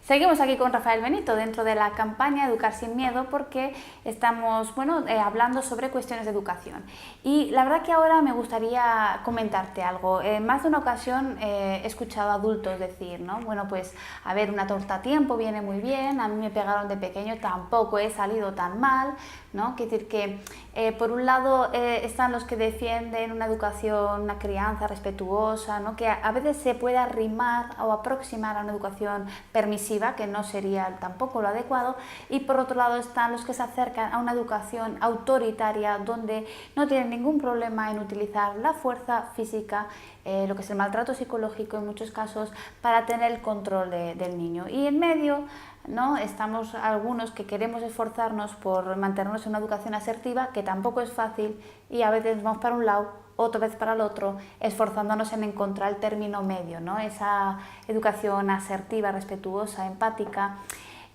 Seguimos aquí con Rafael Benito dentro de la campaña Educar sin Miedo porque estamos hablando sobre cuestiones de educación. Y la verdad que ahora me gustaría comentarte algo. En más de una ocasión he escuchado a adultos decir, ¿no? Bueno, pues a ver, una torta a tiempo viene muy bien, a mí me pegaron de pequeño, tampoco he salido tan mal, ¿no? Quiere decir que por un lado están los que defienden una educación, una crianza respetuosa, ¿no? Que a veces se puede arrimar o aproximar a una educación permisiva, que no sería tampoco lo adecuado, y por otro lado están los que se acercan a una educación autoritaria donde no tienen ningún problema en utilizar la fuerza física, lo que es el maltrato psicológico en muchos casos, para tener el control del niño. Y en medio, ¿no?, estamos algunos que queremos esforzarnos por mantenernos en una educación asertiva, que tampoco es fácil, y a veces vamos para un lado, otra vez para el otro, esforzándonos en encontrar el término medio, ¿no? Esa educación asertiva, respetuosa, empática.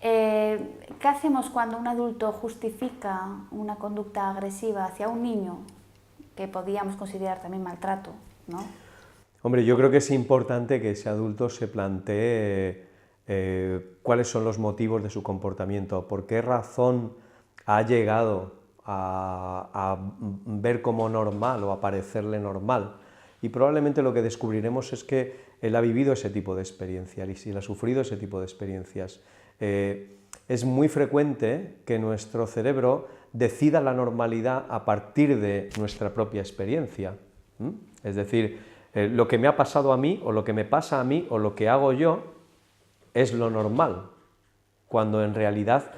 ¿Qué hacemos cuando un adulto justifica una conducta agresiva hacia un niño, que podríamos considerar también maltrato, ¿no? Hombre, yo creo que es importante que ese adulto se plantee cuáles son los motivos de su comportamiento, por qué razón ha llegado a ver como normal o a parecerle normal. Y probablemente lo que descubriremos es que él ha vivido ese tipo de experiencias y si él ha sufrido ese tipo de experiencias. Es muy frecuente que nuestro cerebro decida la normalidad a partir de nuestra propia experiencia. Es decir, lo que me ha pasado a mí, o lo que me pasa a mí, o lo que hago yo, es lo normal, cuando en realidad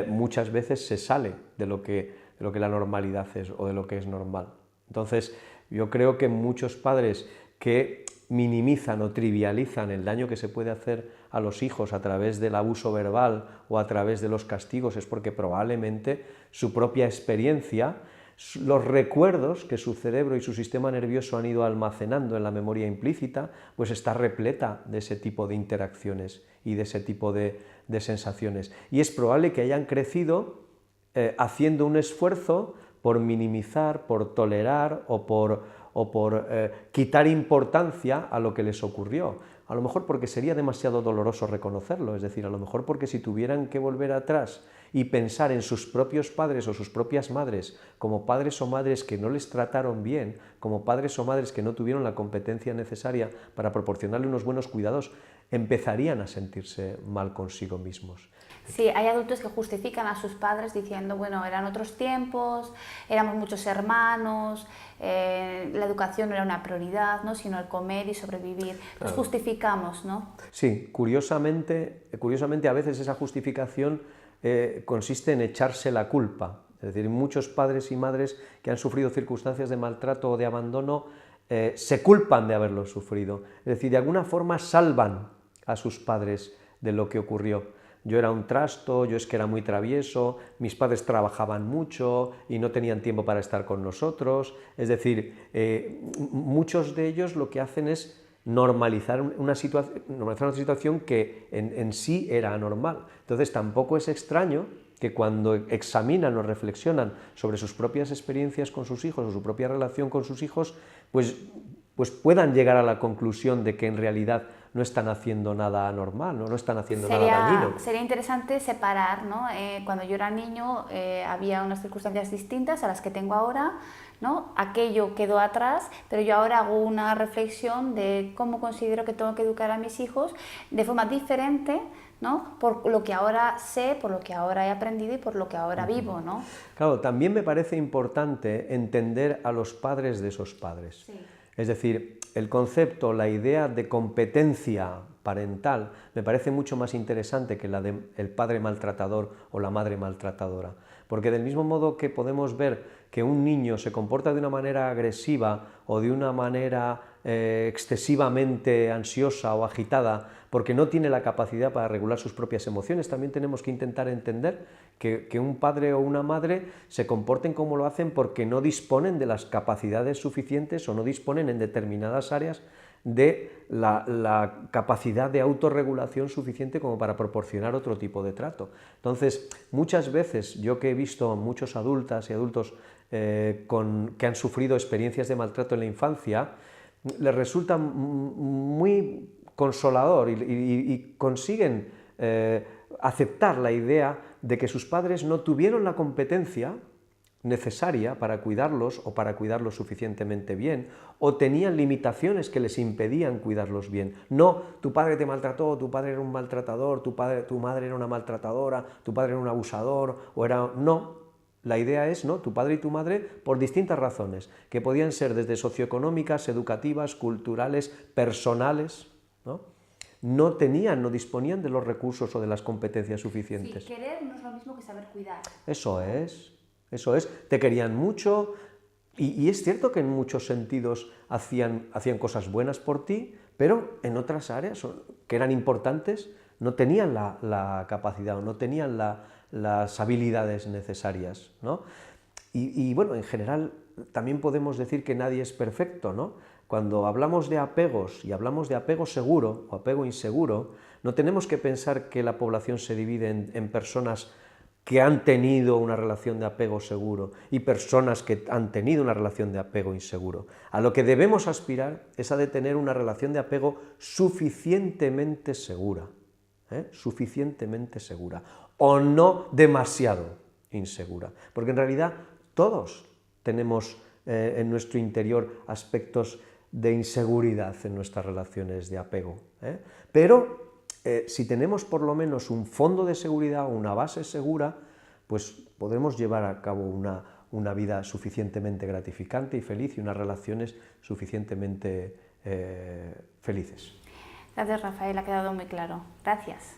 muchas veces se sale de lo que la normalidad es o de lo que es normal. Entonces, yo creo que muchos padres que minimizan o trivializan el daño que se puede hacer a los hijos a través del abuso verbal o a través de los castigos es porque probablemente su propia experiencia, los recuerdos que su cerebro y su sistema nervioso han ido almacenando en la memoria implícita, pues está repleta de ese tipo de interacciones y de ese tipo de sensaciones. Y es probable que hayan crecido haciendo un esfuerzo por minimizar, por tolerar o por quitar importancia a lo que les ocurrió. A lo mejor porque sería demasiado doloroso reconocerlo, es decir, a lo mejor porque si tuvieran que volver atrás y pensar en sus propios padres o sus propias madres como padres o madres que no les trataron bien, como padres o madres que no tuvieron la competencia necesaria para proporcionarle unos buenos cuidados, empezarían a sentirse mal consigo mismos. Sí, hay adultos que justifican a sus padres diciendo, bueno, eran otros tiempos, éramos muchos hermanos, la educación no era una prioridad, ¿no?, sino el comer y sobrevivir. Los justificamos, ¿no? Sí, curiosamente a veces esa justificación consiste en echarse la culpa. Es decir, muchos padres y madres que han sufrido circunstancias de maltrato o de abandono se culpan de haberlo sufrido. Es decir, de alguna forma salvan a sus padres de lo que ocurrió. Yo era un trasto, yo es que era muy travieso, mis padres trabajaban mucho y no tenían tiempo para estar con nosotros. Es decir, muchos de ellos lo que hacen es normalizar una situación que en sí era anormal. Entonces tampoco es extraño que cuando examinan o reflexionan sobre sus propias experiencias con sus hijos o su propia relación con sus hijos, pues puedan llegar a la conclusión de que en realidad no están haciendo nada anormal, no están haciendo nada dañino. Sería interesante separar, ¿no? Cuando yo era niño había unas circunstancias distintas a las que tengo ahora, ¿no? Aquello quedó atrás, pero yo ahora hago una reflexión de cómo considero que tengo que educar a mis hijos de forma diferente, ¿no?, por lo que ahora sé, por lo que ahora he aprendido y por lo que ahora vivo, ¿no? Claro, también me parece importante entender a los padres de esos padres. Sí. Es decir, el concepto, la idea de competencia parental me parece mucho más interesante que la del padre maltratador o la madre maltratadora. Porque del mismo modo que podemos ver que un niño se comporta de una manera agresiva o de una manera excesivamente ansiosa o agitada porque no tiene la capacidad para regular sus propias emociones, también tenemos que intentar entender que un padre o una madre se comporten como lo hacen porque no disponen de las capacidades suficientes o no disponen en determinadas áreas de la capacidad de autorregulación suficiente como para proporcionar otro tipo de trato. Entonces, muchas veces, yo que he visto a muchos adultas y adultos que han sufrido experiencias de maltrato en la infancia, les resulta muy consolador y consiguen aceptar la idea de que sus padres no tuvieron la competencia necesaria para cuidarlos o para cuidarlos suficientemente bien, o tenían limitaciones que les impedían cuidarlos bien. No, tu padre te maltrató, tu padre era un maltratador, tu madre era una maltratadora, tu padre era un abusador, o era... No, la idea es, ¿no?, tu padre y tu madre, por distintas razones, que podían ser desde socioeconómicas, educativas, culturales, personales, no tenían, no disponían de los recursos o de las competencias suficientes. Sí, querer no es lo mismo que saber cuidar. Eso es, te querían mucho y es cierto que en muchos sentidos hacían cosas buenas por ti, pero en otras áreas que eran importantes no tenían la capacidad o no tenían las habilidades necesarias, ¿no? Y bueno, en general también podemos decir que nadie es perfecto, ¿no? Cuando hablamos de apegos y hablamos de apego seguro o apego inseguro, no tenemos que pensar que la población se divide en personas que han tenido una relación de apego seguro y personas que han tenido una relación de apego inseguro. A lo que debemos aspirar es a de tener una relación de apego suficientemente segura, suficientemente segura, o no demasiado insegura, porque en realidad todos tenemos en nuestro interior aspectos de inseguridad en nuestras relaciones de apego, pero si tenemos por lo menos un fondo de seguridad o una base segura, pues podremos llevar a cabo una vida suficientemente gratificante y feliz y unas relaciones suficientemente felices. Gracias, Rafael, ha quedado muy claro. Gracias.